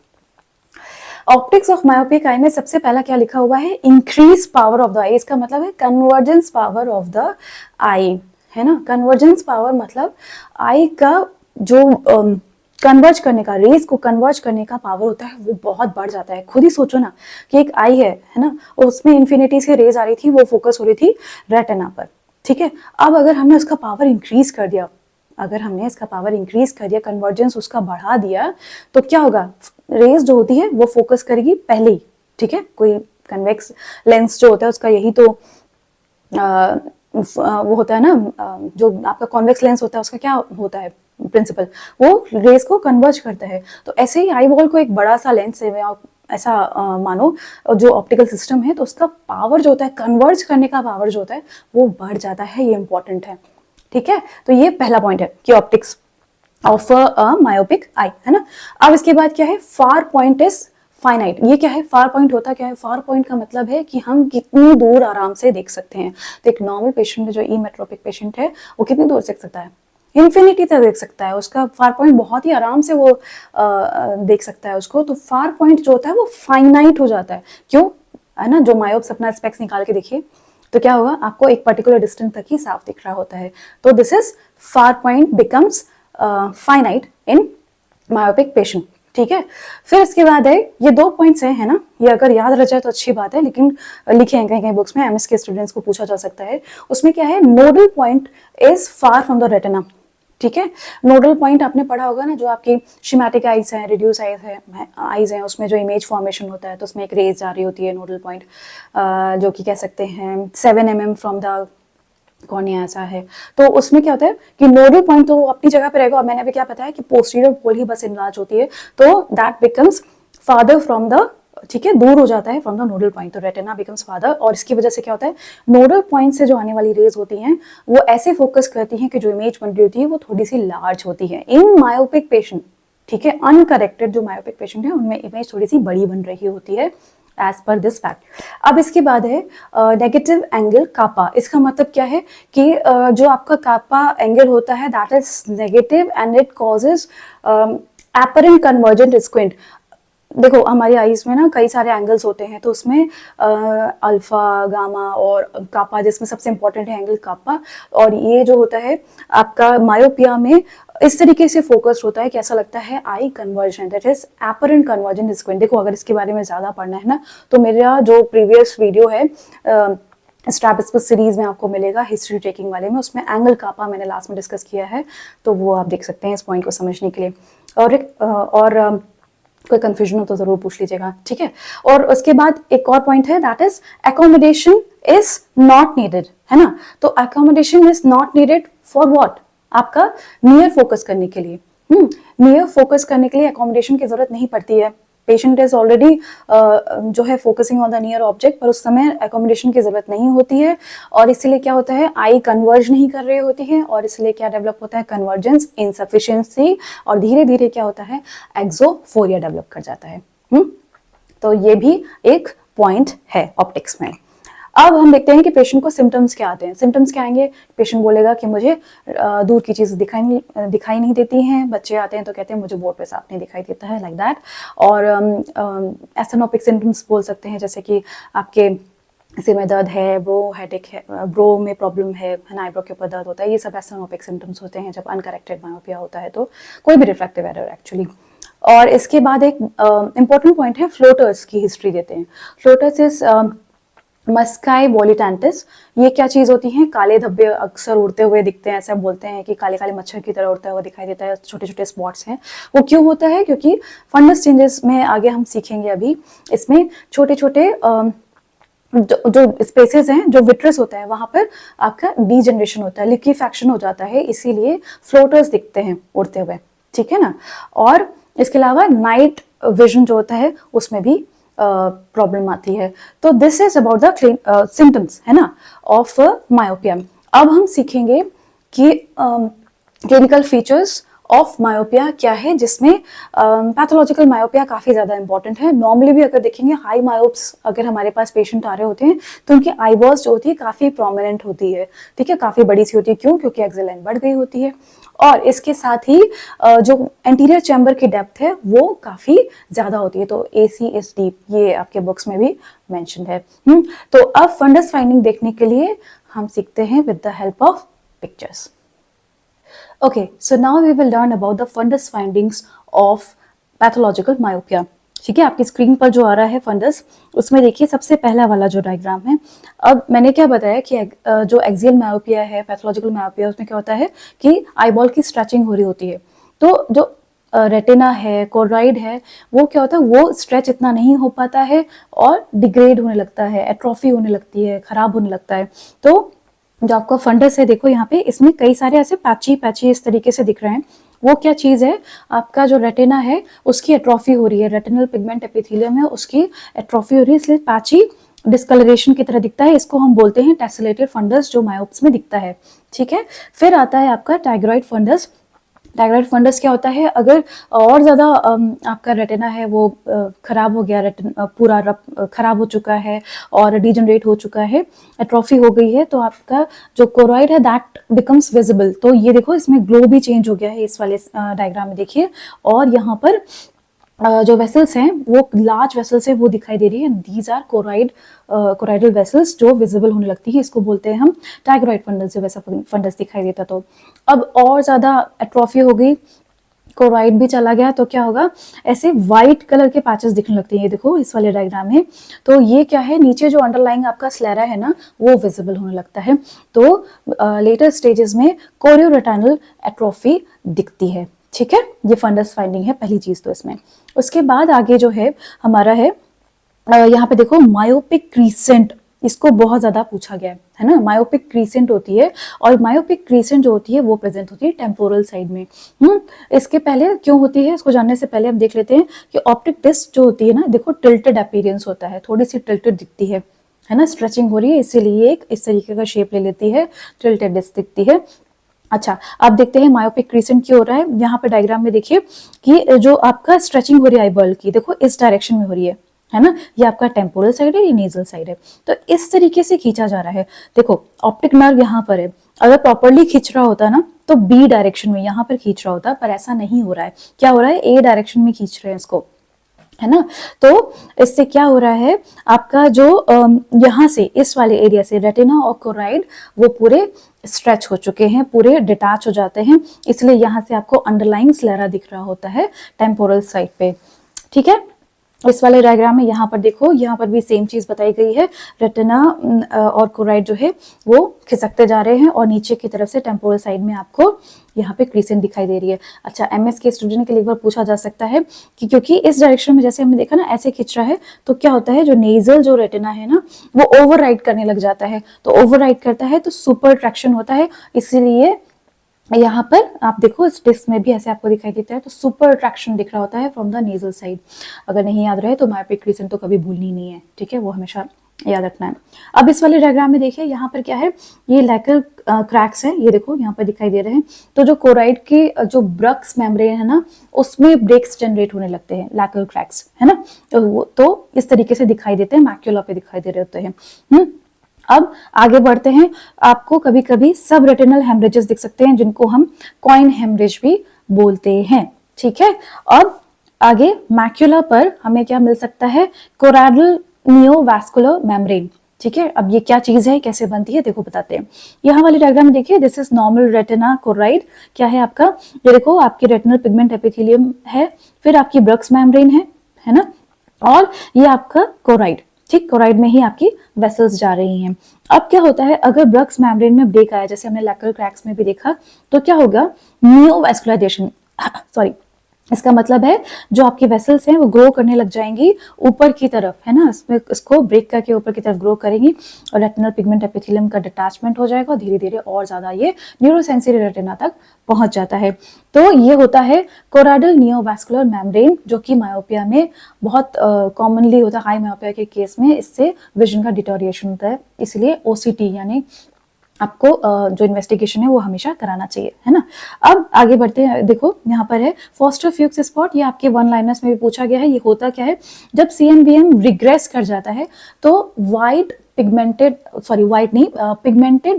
Optics of myopic eye में सबसे पहला क्या लिखा हुआ है, इंक्रीज पावर ऑफ द आई। इसका मतलब है कन्वर्जेंस पावर ऑफ द आई, है ना। कन्वर्जेंस पावर मतलब आई का जो कन्वर्ज करने का, रेस को कन्वर्ज करने का पावर होता है वो बहुत बढ़ जाता है। खुद ही सोचो ना कि एक आई है ना, उसमें इन्फिनिटी से रेज आ रही थी, वो फोकस हो रही थी रेटिना पर। ठीक है, अब अगर हमने उसका पावर इंक्रीज कर दिया, अगर हमने इसका पावर इंक्रीज कर दिया, कन्वर्जेंस उसका बढ़ा दिया, तो क्या होगा, रेज जो होती है वो फोकस करेगी पहले ही। ठीक है, कोई कन्वेक्स लेंस जो होता है उसका यही तो वो होता है ना, जो आपका कॉन्वेक्स लेंस होता है उसका क्या होता है प्रिंसिपल, वो रेज को कन्वर्ज करता है। तो ऐसे ही आई बॉल को एक बड़ा सा लेंस है, ऐसा मानो जो ऑप्टिकल सिस्टम है, तो उसका पावर जो होता है, कन्वर्ज करने का पावर जो होता है वो बढ़ जाता है। ये इंपॉर्टेंट है। ठीक है, तो ये पहला पॉइंट है कि optics of a myopic eye, है ना। अब इसके बाद क्या है, फार पॉइंट इज फाइनाइट। ये क्या है, फार पॉइंट होता क्या है, फार पॉइंट का मतलब है कि हम कितनी दूर आराम से देख सकते हैं। तो एक नॉर्मल पेशेंट में जो ई मेट्रोपिक पेशेंट है वो कितनी दूर देख सकता है, इन्फिनिटी तक देख सकता है, उसका फार पॉइंट बहुत ही आराम से वो देख सकता है उसको। तो फार पॉइंट जो होता है वो फाइनाइट हो जाता है, क्यों, है ना। जो मायोप्स अपना स्पेक्स निकाल के देखिए तो क्या होगा, आपको एक पर्टिकुलर डिस्टेंस तक ही साफ दिख रहा होता है। तो this is far point becomes finite in myopic patient, ठीक है। फिर इसके बाद है ये 2 पॉइंट्स है ना, ये अगर याद रह जाए तो अच्छी बात है, लेकिन लिखे हैं कहीं कहीं बुक्स में, एमएस के स्टूडेंट्स को पूछा जा सकता है। उसमें क्या है, nodal point is far from the retina, ठीक है। नोडल पॉइंट आपने पढ़ा होगा ना, जो आपकी शिमेटिक आइज है, रिड्यूस आइज है, उसमें जो इमेज फॉर्मेशन होता है तो उसमें एक रेज जा रही होती है नोडल पॉइंट, जो कि कह सकते हैं 7 mm फ्रॉम द कॉर्निया ऐसा है। तो उसमें क्या होता है कि नोडल पॉइंट तो अपनी जगह पे रहेगा, और मैंने अभी क्या बताया कि पोस्टीरियर पोल ही बस इनलार्ज होती है, तो that becomes father from the, ठीक है, दूर हो जाता है फ्रॉम द नोडल पॉइंट, तो रेटिना बिकम्स फादर। और इसकी वजह से क्या होता है, नोडल पॉइंट से जो आने वाली रेज होती हैं वो ऐसे फोकस करती हैं कि जो इमेज बन रही होती है वो थोड़ी सी लार्ज होती है इन मायोपिक पेशेंट, ठीक है। अनकरेक्टेड जो मायोपिक पेशेंट है उनमें इमेज थोड़ी सी बड़ी बन रही होती है एज पर दिस फैक्ट। अब इसके बाद है नेगेटिव एंगल कापा। इसका मतलब क्या है कि जो आपका कापा एंगल होता है that is negative and it causes apparent convergent squint. देखो हमारी आईज में ना कई सारे एंगल्स होते हैं, तो उसमें अल्फा, गामा और कापा, जिसमें सबसे इंपॉर्टेंट है एंगल कापा। और ये जो होता है आपका मायोपिया में इस तरीके से फोकस होता है कि ऐसा लगता है eye convergence, that is apparent convergent squint. देखो अगर इसके बारे में ज्यादा पढ़ना है ना तो मेरा जो प्रीवियस वीडियो है स्ट्रैबिस्मस सीरीज में आपको मिलेगा हिस्ट्री टेकिंग वाले में, उसमें एंगल कापा मैंने लास्ट में डिस्कस किया है, तो वो आप देख सकते हैं इस पॉइंट को समझने के लिए। और कोई कंफ्यूजन हो तो जरूर पूछ लीजिएगा, ठीक है। और उसके बाद एक और पॉइंट है that is accommodation is not needed, है ना। तो accommodation is not needed for what, आपका नियर फोकस करने के लिए। नियर फोकस करने के लिए एकोमोडेशन की जरूरत नहीं पड़ती है। पेशेंट इज ऑलरेडी जो है focusing on the near object, पर उस समय एकोमोडेशन की जरूरत नहीं होती है, और इसलिए क्या होता है, आई कन्वर्ज नहीं कर रही होती है, और इसलिए क्या डेवलप होता है, कन्वर्जेंस इनसफिशिएंसी, और धीरे धीरे क्या होता है, एक्सोफोरिया डेवलप कर जाता है। तो ये भी एक पॉइंट है ऑप्टिक्स में। अब हम देखते हैं कि पेशेंट को सिम्टम्स क्या आते हैं। सिम्टम्स क्या आएंगे, पेशेंट बोलेगा कि मुझे दूर की चीज़ दिखाई नहीं देती हैं। बच्चे आते हैं तो कहते हैं मुझे बोर्ड पे साफ नहीं दिखाई देता है, लाइक दैट। और एस्थेनोपिक सिम्टम्स बोल सकते हैं, जैसे कि आपके सिर में दर्द है, ब्रो हेडेक है, ब्रो में प्रॉब्लम है ना, आईब्रो के ऊपर दर्द होता है, ये सब एस्थेनोपिक सिम्टम्स होते हैं जब अनकरेक्टेड मायोपिया होता है, तो कोई भी रिफ्रैक्टिव एरर एक्चुअली। और इसके बाद एक इंपॉर्टेंट पॉइंट है, फ्लोटर्स की हिस्ट्री देते हैं। Floaters is muscae volitantes. ये क्या चीज होती है, काले धब्बे अक्सर उड़ते हुए दिखते हैं, ऐसा बोलते हैं कि काले काले मच्छर की तरह उड़ता हुआ दिखाई देता है, छोटे छोटे स्पॉट्स हैं। वो क्यों होता है, क्योंकि फंगस चेंजेस में आगे हम सीखेंगे अभी, इसमें छोटे छोटे जो स्पेसेस हैं, जो विट्रस होता है वहां पर आपका डीजनरेशन होता है, लिक्विफैक्शन हो जाता है, इसीलिए फ्लोटर्स दिखते हैं उड़ते हुए, ठीक है ना। और इसके अलावा नाइट विजन जो होता है उसमें भी प्रॉब्लम आती है। तो this is about the symptoms, है ना, ऑफ मायोपिया। अब हम सीखेंगे कि क्लिनिकल फीचर्स ऑफ मायोपिया क्या है, जिसमें पैथोलॉजिकल मायोपिया काफी ज्यादा इंपॉर्टेंट है। नॉर्मली भी अगर देखेंगे हाई मायोप्स अगर हमारे पास पेशेंट आ रहे होते हैं तो उनकी आईबॉल्स जो होती है काफी प्रोमिनेंट होती है, ठीक है, काफी बड़ी सी होती है। क्यों, क्योंकि एक्सियल लाइन बढ़ गई होती है, और इसके साथ ही जो एंटीरियर चैम्बर की डेप्थ है वो काफी ज्यादा होती है। तो AC इज डीप, ये आपके बुक्स में भी मेंशन है। तो अब फंडस फाइंडिंग देखने के लिए हम सीखते हैं with the help of pictures. Okay, so now we will learn about the fundus findings of pathological myopia. ठीक है, आपकी स्क्रीन पर जो आ रहा है फंडस, उसमें देखिए सबसे पहला वाला जो डायग्राम है। अब मैंने क्या बताया कि जो एक्सियल मायोपिया है, पैथोलॉजिकल मायोपिया, उसमें क्या होता है कि आईबॉल की स्ट्रेचिंग हो रही होती है। तो जो रेटिना है, कोराइड है, वो क्या होता है, वो स्ट्रेच इतना नहीं हो पाता है और डिग्रेड होने लगता है, एट्रोफी होने लगती है, खराब होने लगता है। तो जो आपका फंडस है, देखो यहाँ पे इसमें कई सारे ऐसे पैची पैची इस तरीके से दिख रहे हैं। वो क्या चीज है, आपका जो रेटिना है उसकी एट्रोफी हो रही है, रेटिनल पिगमेंट एपिथेलियम है उसकी एट्रोफी हो रही है, इसलिए पैची डिस्कलरेशन की तरह दिखता है। इसको हम बोलते हैं टेसेलेटेड फंडस, जो मायोप्स में दिखता है, ठीक है। फिर आता है आपका टाइग्रॉइड फंडस। टाइग्राइड फंडस क्या होता है, अगर और ज़्यादा आपका रेटिना है वो खराब हो गया, पूरा खराब हो चुका है और डिजनरेट हो चुका है, एट्रोफी हो गई है, तो आपका जो कोरॉइड है दैट बिकम्स विजिबल। तो ये देखो इसमें ग्लो भी चेंज हो गया है इस वाले डायग्राम में देखिए, और यहाँ पर जो वेसल्स हैं वो लार्ज वेसल्स है वो दिखाई दे रही है, दीज आर कोराइडल वेसल्स जो विजिबल होने लगती है, इसको बोलते हैं हम टाइग्राइड फंडस, जब ऐसा फंडस दिखाई देता। तो अब और ज्यादा एट्रोफी हो गई, कोराइड भी चला गया, तो क्या होगा, ऐसे व्हाइट कलर के पैचेस दिखने लगते हैं, ये देखो इस वाले डायग्राम में। तो ये क्या है, नीचे जो अंडरलाइंग आपका स्लेरा है ना वो विजिबल होने लगता है। तो लेटर स्टेजेस में कोरियोरेटिनल एट्रोफी दिखती है, ठीक है। ये फंडस फाइंडिंग है पहली चीज तो इसमें। उसके बाद आगे जो है हमारा है यहाँ पे देखो मायोपिक क्रीसेंट, इसको बहुत ज्यादा पूछा गया है ना। मायोपिक क्रीसेंट होती है, और मायोपिक क्रीसेंट जो होती है वो प्रेजेंट होती है टेम्पोरल साइड में। इसके पहले क्यों होती है, इसको जानने से पहले हम देख लेते हैं कि ऑप्टिक डिस्क जो होती है ना, देखो टिल्टेड अपीयरेंस होता है, थोड़ी सी टिल्टेड दिखती है ना, स्ट्रेचिंग हो रही है इसीलिए एक इस तरीके का शेप ले लेती है, टिल्टेड डिस्क दिखती है। अच्छा, आप देखते हैं मायोपिक क्रीसेंट क्यों हो रहा है, यहाँ पे डायग्राम में देखिए कि जो आपका स्ट्रेचिंग हो रही है आईबॉल की, देखो इस डायरेक्शन में हो रही है ना, ये आपका टेम्पोरल साइड है, ये नेजल साइड है, तो इस तरीके से खींचा जा रहा है। देखो ऑप्टिक नर्व यहाँ पर है, अगर प्रॉपरली खींच रहा होता ना तो बी डायरेक्शन में यहाँ पर खींच रहा होता, पर ऐसा नहीं हो रहा है। क्या हो रहा है, ए डायरेक्शन में खींच रहे हैं इसको, है ना। तो इससे क्या हो रहा है, आपका जो यहाँ से इस वाले एरिया से रेटिना और कोराइड वो पूरे स्ट्रेच हो चुके हैं, पूरे डिटैच हो जाते हैं, इसलिए यहाँ से आपको अंडरलाइंग स्लेरा दिख रहा होता है टेम्पोरल साइड पे, ठीक है। इस वाले डायग्राम में यहाँ पर देखो, यहाँ पर भी सेम चीज बताई गई है, रेटिना और कोराइड जो है वो खिसकते जा रहे हैं, और नीचे की तरफ से टेम्पोरल साइड में आपको यहाँ पे क्रीसेंट दिखाई दे रही है। अच्छा, एमएस के स्टूडेंट के लिए एक बार पूछा जा सकता है कि क्योंकि इस डायरेक्शन में जैसे हमने देखा ना ऐसे खिंच रहा है, तो क्या होता है, जो नेजल जो रेटिना है ना वो ओवरराइड करने लग जाता है, तो ओवरराइड करता है तो सुपर ट्रैक्शन होता है, इसीलिए यहाँ पर आप देखो इस डिस्क में भी ऐसे आपको दिखाई देता है, तो सुपर अट्रैक्शन दिख रहा होता है फ्रॉम द नेजल साइड। अगर नहीं याद रहे तो मायोपिक क्रीसेंट तो कभी भूलनी नहीं है, ठीक है, वो हमेशा याद रखना है। अब इस वाले डायग्राम में देखिए, यहाँ पर क्या है, ये लैकल क्रैक्स है, ये देखो यहाँ पर दिखाई दे रहे हैं। तो जो कोराइड के जो ब्रक्स मेम्ब्रेन है ना उसमें ब्रेक्स जनरेट होने लगते हैं, लैकल क्रैक्स, है ना, तो इस तरीके से दिखाई देते हैं, मैक्यूला पे दिखाई दे रहे होते हैं। अब आगे बढ़ते हैं, आपको कभी कभी सब रेटिनल हेमरेजेस दिख सकते हैं जिनको हम कॉइन हेमरेज भी बोलते हैं, ठीक है। अब आगे मैक्यूला पर हमें क्या मिल सकता है, कोराइडल नियोवास्कुलर मेम्ब्रेन, ठीक है। अब ये क्या चीज है, कैसे बनती है, देखो बताते हैं। यहाँ वाली डायग्राम में देखिए, this is normal retina choroid, क्या है आपका, ये देखो आपकी रेटिनल पिगमेंट एपिथेलियम है, फिर आपकी ब्रक्स मेम्ब्रेन है ना, और ये आपका कोराइड, ठीक, कोराइड में ही आपकी वेसल्स जा रही हैं। अब क्या होता है, अगर ब्रक्स मेम्ब्रेन में ब्रेक आया, जैसे हमने लैकल क्रैक्स में भी देखा, तो क्या होगा, नियोवास्कुलाइजेशन सॉरी, इसका मतलब है जो आपकी वेसल्स हैं वो ग्रो करने लग जाएंगी ऊपर की तरफ, है ना, इसमें इसको ब्रेक करके ऊपर की तरफ ग्रो करेंगी, और रेटिनल पिगमेंट एपिथेलियम का डिटैचमेंट हो जाएगा, और धीरे धीरे और ज्यादा ये न्यूरोसेंसरी रेटिना तक पहुंच जाता है। तो ये होता है कोराइडल नियोवास्कुलर मेम्ब्रेन, जो कि मायोपिया में बहुत कॉमनली होता है, हाई मायोपिया के केस में इससे विजन का डिटोरिएशन होता है, इसलिए ओसीटी यानी आपको जो इन्वेस्टिगेशन है वो हमेशा कराना चाहिए, है ना। अब आगे बढ़ते हैं, देखो यहाँ पर है फॉस्टर फ्यूक्स स्पॉट, ये आपके वन लाइनर्स में भी पूछा गया है। ये होता क्या है, जब सीएनवीएम रिग्रेस कर जाता है तो वाइट पिगमेंटेड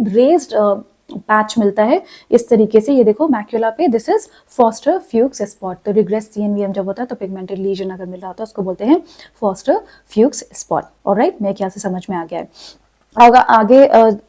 रेज्ड पैच मिलता है इस तरीके से, ये देखो मैक्यूला पे, दिस इज फॉस्टर फ्यूक्स स्पॉट। तो रिग्रेस सीएनवीएम जब होता है तो पिगमेंटेड लीजन अगर मिल रहा होता है उसको बोलते हैं फॉस्टर फ्यूक्स स्पॉट। ऑलराइट, मेरे ख्याल से समझ में आ गया है। आगे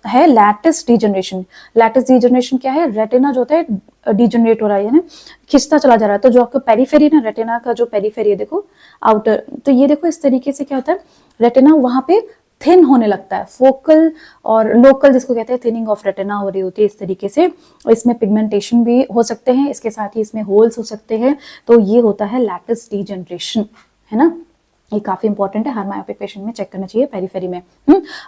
है लैटिस डीजनरेशन। लैटिस डीजनरेशन क्या है, रेटिना जो होता है डीजनरेट हो रहा है ना, खिंचता चला जा रहा है, तो जो आपका पेरिफेरी ना, रेटिना का जो पेरिफेरी है देखो आउटर, तो ये देखो इस तरीके से क्या होता है, रेटिना वहां पे थिन होने लगता है, फोकल और लोकल जिसको कहते हैं थिनिंग ऑफ रेटिना हो रही होती है इस तरीके से। इसमें पिगमेंटेशन भी हो सकते हैं, इसके साथ ही इसमें होल्स हो सकते हैं, तो ये होता है लैटिस डीजनरेशन, है ना। ये काफी इंपॉर्टेंट है, हर मायोपिक पेशेंट में चेक करना चाहिए पेरिफेरी में।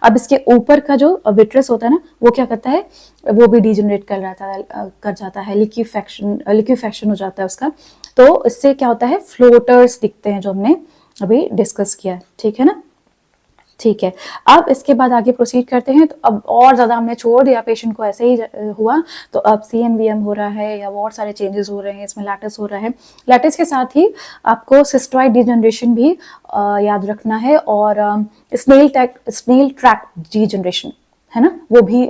अब इसके ऊपर का जो विट्रस होता है ना वो क्या करता है, वो भी डीजनरेट कर जाता है, लिक्विफेक्शन हो जाता है उसका, तो इससे क्या होता है, फ्लोटर्स दिखते हैं जो हमने अभी डिस्कस किया, ठीक है ना। ठीक है, अब इसके बाद आगे प्रोसीड करते हैं। तो अब और ज़्यादा हमने छोड़ दिया पेशेंट को ऐसे ही हुआ, तो अब CNVM हो रहा है या बहुत सारे चेंजेस हो रहे हैं, इसमें लैटिस हो रहा है। लैटिस के साथ ही आपको सिस्टॉइड डिजनरेशन भी याद रखना है, और स्नेल ट्रैक डिजनरेशन है ना, वो भी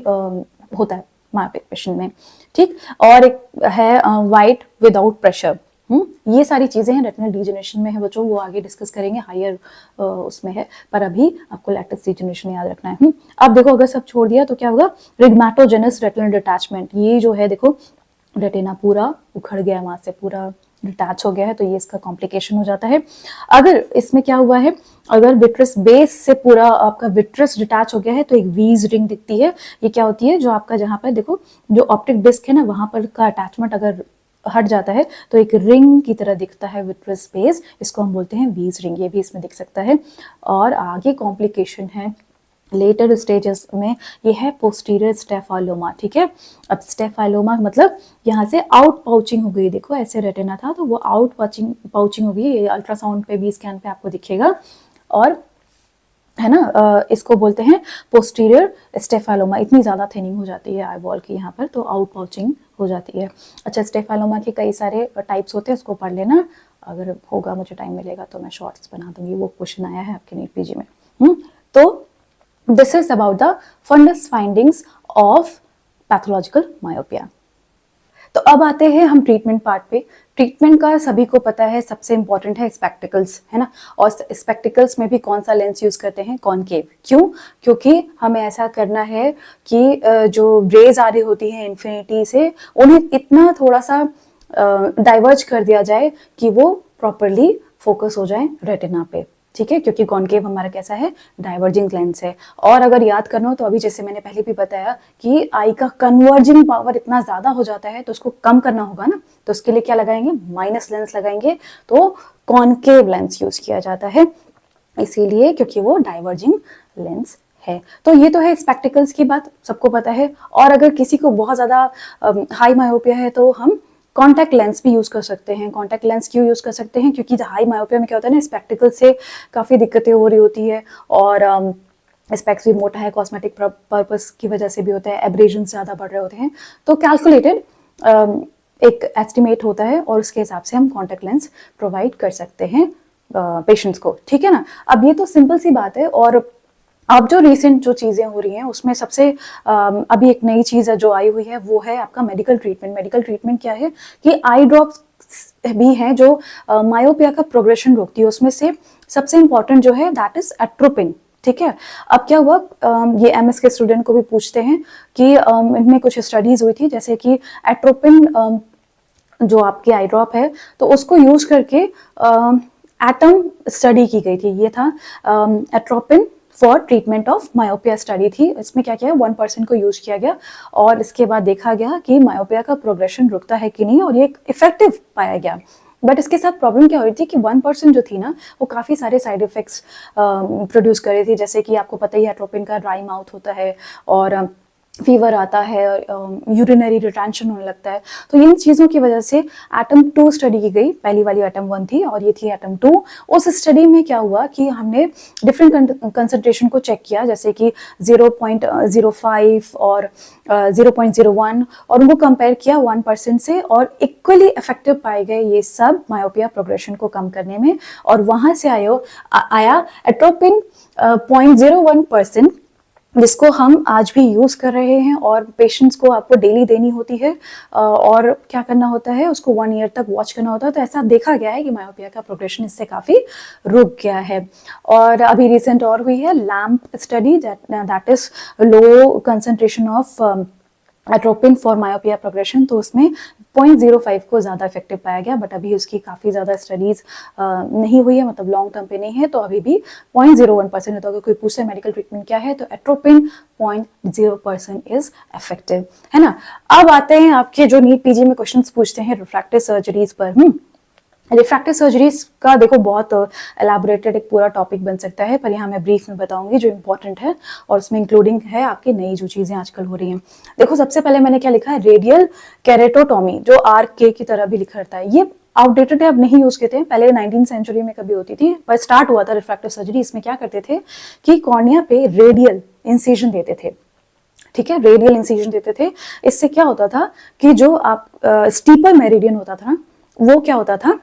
होता है मायोपिक पेशेंट में। ठीक, और एक है वाइट विदाउट प्रेशर। ये सारी चीजें हैं रेटिनल डिजेनरेशन में है बच्चों, वो आगे डिस्कस करेंगे, हायर उसमें है, पर अभी आपको लैटिस डिजेनरेशन याद रखना है। अब देखो अगर सब छोड़ दिया तो क्या होगा, रिग्मेटोजेनस रेटिनल डिटैचमेंट। ये जो है देखो रेटिना पूरा उखड़ गया, वहां से पूरा डिटैच हो गया है, तो ये इसका कॉम्प्लिकेशन हो जाता है। अगर इसमें क्या हुआ है, अगर विट्रस बेस से पूरा आपका विट्रस डिटैच हो गया है तो एक वीज रिंग दिखती है। ये क्या होती है, जो आपका जहाँ पर देखो जो ऑप्टिक डिस्क है ना, वहां पर का अटैचमेंट अगर हट जाता है तो एक रिंग की तरह दिखता है विट्रस बेस, इसको हम बोलते हैं वीज रिंग। ये भी इसमें दिख सकता है। और आगे कॉम्प्लिकेशन है लेटर स्टेजेस में, ये है पोस्टीरियर स्टेफाइलोमा। ठीक है, अब स्टेफाइलोमा मतलब यहाँ से आउट पाउचिंग हो गई, देखो ऐसे रेटिना था तो वो आउट पाउचिंग हो गई, ये अल्ट्रासाउंड पे भी स्कैन पे आपको दिखेगा, और है ना, इसको बोलते हैं पोस्टीरियर स्टेफाइलोमा। इतनी ज़्यादा थिनिंग हो जाती है आई बॉल की यहाँ पर, तो आउट पाउचिंग हो जाती है। अच्छा, स्टेफाइलोमा के कई सारे टाइप्स होते हैं, उसको पढ़ लेना, अगर होगा मुझे टाइम मिलेगा तो मैं शॉर्ट्स बना दूंगी, वो क्वेश्चन आया है आपके नीट पीजी में। तो this is about the fundus findings of pathological myopia. तो अब आते हैं हम ट्रीटमेंट पार्ट पे। ट्रीटमेंट का सभी को पता है, सबसे इंपॉर्टेंट है स्पेक्टिकल्स, है ना, और स्पेक्टिकल्स में भी कौन सा लेंस यूज करते हैं, कॉनकेव। क्यों, क्योंकि हमें ऐसा करना है कि जो रेज आ रही होती है इन्फिनिटी से, उन्हें इतना थोड़ा सा डाइवर्ज कर दिया जाए कि वो प्रॉपरली फोकस हो जाए रेटिना पे। ठीक है, क्योंकि कॉनकेव हमारा कैसा है, डाइवर्जिंग लेंस है। और अगर याद करना हो तो अभी जैसे मैंने पहले भी बताया कि आई का कन्वर्जिंग पावर इतना ज्यादा हो जाता है, तो उसको कम करना होगा ना, तो उसके लिए क्या लगाएंगे, माइनस लेंस लगाएंगे, तो कॉनकेव लेंस यूज किया जाता है, इसीलिए क्योंकि वो डाइवर्जिंग लेंस है। तो ये तो है स्पेक्टिकल्स की बात, सबको पता है। और अगर किसी को बहुत ज्यादा हाई मायोपिया है तो हम कॉन्टैक्ट लेंस भी यूज कर सकते हैं। कॉन्टैक्ट लेंस क्यों यूज कर सकते हैं, क्योंकि हाई मायोपिया में क्या होता है ना, स्पेक्टिकल से काफी दिक्कतें हो रही होती है, और स्पेक्स भी मोटा है, कॉस्मेटिक पर्पस की वजह से भी होता है, एब्रेजन ज्यादा बढ़ रहे होते हैं, तो कैलकुलेटेड एक एस्टिमेट होता है, और उसके हिसाब से हम कॉन्टैक्ट लेंस प्रोवाइड कर सकते हैं पेशेंट्स को। ठीक है ना, अब ये तो सिंपल सी बात है। और अब जो रिसेंट जो चीजें हो रही हैं उसमें सबसे अभी एक नई चीज है जो आई हुई है, वो है आपका मेडिकल ट्रीटमेंट। मेडिकल ट्रीटमेंट क्या है कि आई ड्रॉप्स भी हैं जो मायोपिया का प्रोग्रेशन रोकती है। उसमें से सबसे इंपॉर्टेंट जो है दैट इज एट्रोपिन। ठीक है, अब क्या हुआ, ये MS के स्टूडेंट को भी पूछते हैं कि इनमें कुछ स्टडीज हुई थी, जैसे कि एट्रोपिन जो आपकी आई ड्रॉप है, तो उसको यूज करके एटम स्टडी की गई थी। ये था atropine for treatment of myopia study थी। इसमें क्या किया, 1% को यूज किया गया, और इसके बाद देखा गया कि मायोपिया का प्रोग्रेशन रुकता है कि नहीं, और ये इफेक्टिव पाया गया। बट इसके साथ प्रॉब्लम क्या हो रही थी कि 1% जो थी ना, वो काफी सारे साइड इफेक्ट्स प्रोड्यूस कर रही थी, जैसे कि आपको पता ही है एट्रोपिन का ड्राई माउथ होता है, और फीवर आता है, यूरिनरी रिटेंशन होने लगता है। तो इन चीज़ों की वजह से एटम 2 स्टडी की गई, पहली वाली एटम 1 थी और ये थी एटम 2। उस स्टडी में क्या हुआ कि हमने डिफरेंट कंसंट्रेशन को चेक किया, जैसे कि 0.05 और 0.01, और उनको कंपेयर किया 1% से, और इक्वली इफेक्टिव पाए गए ये सब मायोपिया प्रोग्रेशन को कम करने में। और वहां से आया एट्रोपिन 0.01%, जिसको हम आज भी यूज कर रहे हैं, और पेशेंट्स को आपको डेली देनी होती है, और क्या करना होता है, उसको 1 ईयर तक वॉच करना होता है। तो ऐसा देखा गया है कि मायोपिया का प्रोग्रेशन इससे काफी रुक गया है। और अभी रिसेंट और हुई है lamp study, that is low concentration of atropine for myopia progression, तो उसमें 0.05 को ज़्यादा इफेक्टिव पाया गया। बट अभी उसकी काफ़ी ज़्यादा स्टडीज़ नहीं हुई है, मतलब लॉन्ग टर्म पे नहीं है, तो अभी भी 0.01% है। तो अगर कोई पूछे मेडिकल ट्रीटमेंट क्या है, तो एट्रोपिन 0.0% इज इफेक्टिव, है ना। अब आते हैं आपके जो नीट पीजी में क्वेश्चन पूछते हैं रिफ्रैक्टिव सर्जरीज पर। रिफ्रैक्टिव सर्जरीज का देखो बहुत एलैबोरेटेड एक पूरा टॉपिक बन सकता है, पर यहाँ मैं ब्रीफ में बताऊंगी जो इंपॉर्टेंट है, और उसमें इंक्लूडिंग है आपकी नई जो चीजें आजकल हो रही हैं। देखो सबसे पहले मैंने क्या लिखा है, रेडियल कैरेटोटॉमी, जो RK की तरह भी लिखा रहता है। ये आउटडेटेड है, अब नहीं यूज करते हैं, पहले 19th सेंचुरी में कभी होती थी, पर स्टार्ट हुआ था रिफ्रैक्टिव सर्जरी। इसमें क्या करते थे कि कॉर्निया पे रेडियल इंसिजन देते थे, ठीक है, रेडियल इंसिजन देते थे। इससे क्या होता था कि जो आप स्टीपर मेरिडियन होता था ना, वो क्या होता था,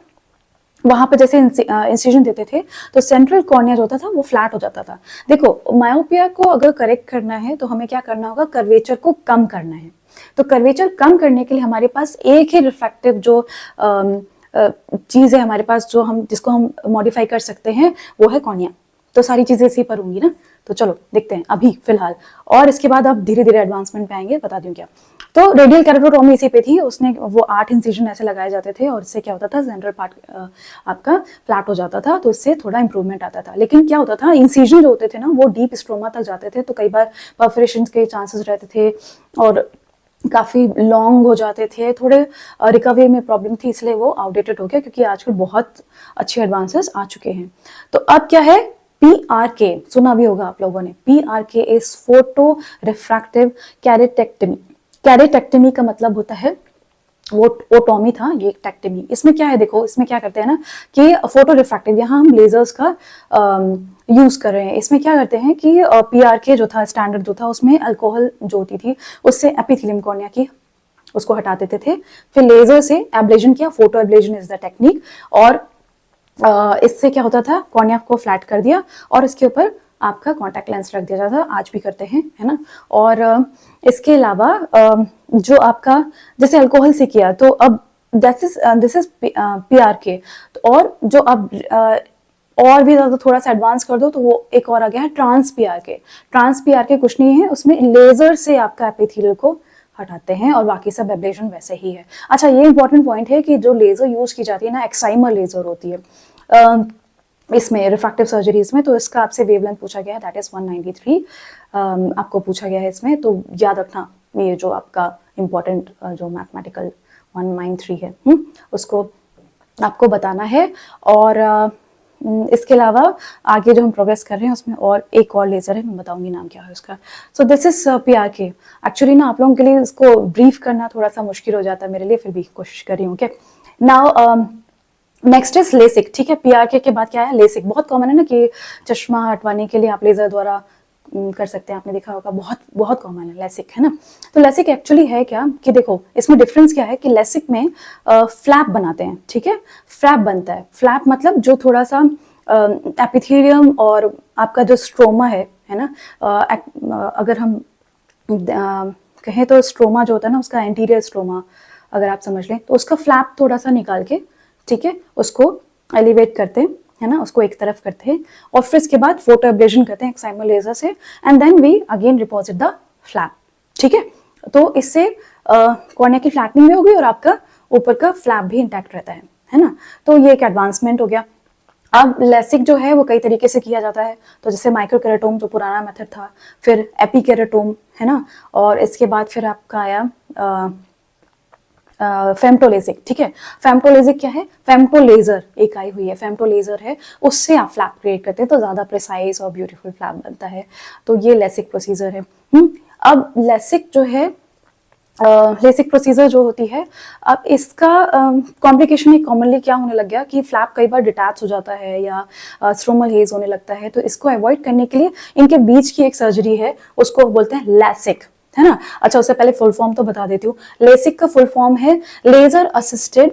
वहां पर जैसे इंसिजन देते थे तो सेंट्रल कॉर्निया जो होता था वो फ्लैट हो जाता था। देखो मायोपिया को अगर करेक्ट करना है तो हमें क्या करना होगा, कर्वेचर को कम करना है। तो कर्वेचर कम करने के लिए हमारे पास एक ही रिफ्रैक्टिव जो चीज है हमारे पास, जो हम जिसको हम मॉडिफाई कर सकते हैं, वो है कॉर्निया। तो सारी चीजें इसी पर होंगी ना। तो चलो देखते हैं अभी फिलहाल, और इसके बाद अब धीरे धीरे एडवांसमेंट पे आएंगे, बता दूं क्या। तो रेडियल कैरोटोटॉमी इसी पे थी, उसने वो 8 इंसिजन ऐसे लगाए जाते थे, और इससे क्या होता था, सेंट्रल पार्ट आपका फ्लैट हो जाता था, तो इससे थोड़ा इंप्रूवमेंट आता था। लेकिन क्या होता था, इंसिजन जो होते थे ना वो डीप स्ट्रोमा तक जाते थे, तो कई बार परफोरेशन के चांसेस रहते थे और काफी लॉन्ग हो जाते थे, थोड़े रिकवरी में प्रॉब्लम थी, इसलिए वो आउटडेटेड हो गया, क्योंकि आजकल बहुत अच्छे एडवांसेस आ चुके हैं। तो अब क्या है, PRK सुना भी होगा आप लोगों ने। PRK is photo refractive keratectomy. Keratectomy का मतलब होता है वो ओटोमी था, ये टेक्टमी। इसमें क्या है, देखो इसमें क्या करते हैं ना कि फोटो रिफ्रैक्टिव, यहाँ हम लेजर्स का यूज कर रहे हैं। इसमें क्या करते हैं कि PRK जो था स्टैंडर्ड जो था, उसमें अल्कोहल जो होती थी उससे एपिथेलियम कॉर्निया की उसको हटा देते थे, फिर लेजर से एब्लेजन किया, photo ablation is the technique, और इससे क्या होता था, कॉर्निया को फ्लैट कर दिया और इसके ऊपर आपका कॉन्टैक्ट लेंस रख दिया जाता था, आज भी करते हैं, है ना। और इसके अलावा जो आपका जैसे अल्कोहल से किया, तो अब दिस इज PRK। और जो अब और भी ज्यादा थोड़ा सा एडवांस कर दो तो वो एक और आ गया है ट्रांस PRK। ट्रांस PRK कुछ नहीं है, उसमें लेजर से आपका एपिथेलियल को हटाते हैं और बाकी सब एब्लेशन वैसे ही है। अच्छा, ये इंपॉर्टेंट पॉइंट है कि जो लेजर यूज की जाती है ना, एक्साइमर लेजर होती है इसमें रिफ्रैक्टिव सर्जरीज में, तो इसका आपसे वेवलेंथ पूछा गया है, दैट इज 193 आपको पूछा गया है इसमें, तो याद रखना ये जो आपका इंपॉर्टेंट जो मैथमेटिकल 193 है, उसको आपको बताना है। और इसके अलावा आगे जो हम प्रोग्रेस कर रहे हैं उसमें और एक और लेजर है, मैं बताऊंगी नाम क्या है उसका। So this is PRK। Actually ना आप लोगों के लिए इसको ब्रीफ करना थोड़ा सा मुश्किल हो जाता है मेरे लिए, फिर भी कोशिश कर रही हूँ। Okay, now next is LASIK, ठीक है। PRK के बाद क्या है, लेसिक। बहुत कॉमन है ना कि चश्मा हटवाने के लिए आप लेजर द्वारा कर सकते हैं, आपने देखा होगा, बहुत बहुत कॉमन है लेसिक, है ना। तो लेसिक एक्चुअली है क्या कि देखो इसमें डिफरेंस क्या है कि लेसिक में फ्लैप बनाते हैं, ठीक है, फ्लैप बनता है। फ्लैप मतलब जो थोड़ा सा एपिथेलियम और आपका जो स्ट्रोमा है ना, अगर हम कहें तो स्ट्रोमा जो होता है ना, उसका एंटीरियर स्ट्रोमा अगर आप समझ लें, तो उसका फ्लैप थोड़ा सा निकाल के, ठीक है, उसको एलिवेट करते हैं, है ना, उसको एक तरफ करते हैं, और फिर इसके बाद फोटो एब्लेशन करते हैं एक्साइमर लेजर से, and then we again deposit the flap, ठीक है। तो इससे कॉर्निया की फ्लैटनिंग भी होगी और आपका ऊपर का फ्लैप भी इंटैक्ट रहता है ना। तो ये एक एडवांसमेंट हो गया। अब लेसिक जो है वो कई तरीके से किया जाता है, तो जैसे माइक्रोकेराटोम जो पुराना मेथड था, फिर एपिकेराटोम, है ना, और इसके बाद फिर आपका आया फेम्टोलेसिक, ठीक है। फेम्टोलेसिक क्या है, फेम्टोलेजर एक आई हुई है, फेम्टोलेजर है, उससे आप फ्लैप क्रिएट करते हैं तो ज्यादा प्रिसाइज और ब्यूटीफुल फ्लैप बनता है। तो ये लेसिक प्रोसीजर है। अब लेसिक जो है, लेसिक प्रोसीजर जो होती है, अब इसका कॉम्प्लिकेशन एक कॉमनली क्या होने लग गया कि फ्लैप कई बार डिटैच हो जाता है या स्ट्रोमल हेज होने लगता है, तो इसको अवॉइड करने के लिए इनके बीच की एक सर्जरी है, उसको बोलते हैं लेसिक, है ना। अच्छा, उससे पहले फुल फॉर्म तो बता देती हूँ। लेसिक का फुल फॉर्म है लेजर असिस्टेड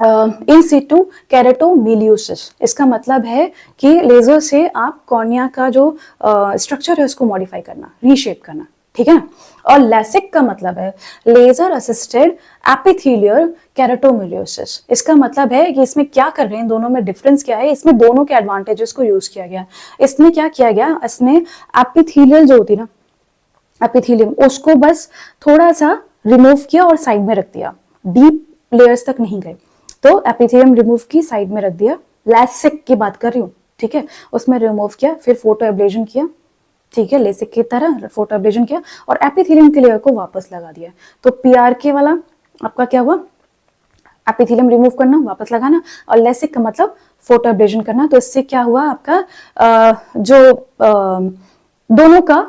इन सिटू केराटोमिलियोसिस। इसका मतलब है कि लेजर से आप कॉर्निया का जो स्ट्रक्चर है उसको मॉडिफाई करना, रीशेप करना, ठीक है। और लेसिक का मतलब है लेजर असिस्टेड एपिथेलियल केराटोमिलियोसिस। इसका मतलब है कि इसमें क्या कर रहे हैं, दोनों में डिफरेंस क्या है, इसमें दोनों के एडवांटेजेस को यूज किया गया। इसमें क्या किया गया, इसमें एपिथेलियल जो होती है ना, एपिथेलियम, उसको बस थोड़ा सा रिमूव किया और साइड में रख दिया, डीप लेयर्स तक नहीं गए, तो एपिथेलियम रिमूव की साइड में रख दिया। लेसिक की बात कर रही हूँ, ठीक है, उसमें रिमूव किया, फिर फोटो एब्लेशन किया, ठीक है, लेसिक की तरह फोटो एब्लेशन किया और एपिथेलियम के लेयर को वापस लगा दिया। तो PRK वाला आपका क्या हुआ, एपिथेलियम रिमूव करना, वापस लगाना, और लेसिक का मतलब फोटो एब्लेशन करना। तो इससे क्या हुआ, आपका जो दोनों का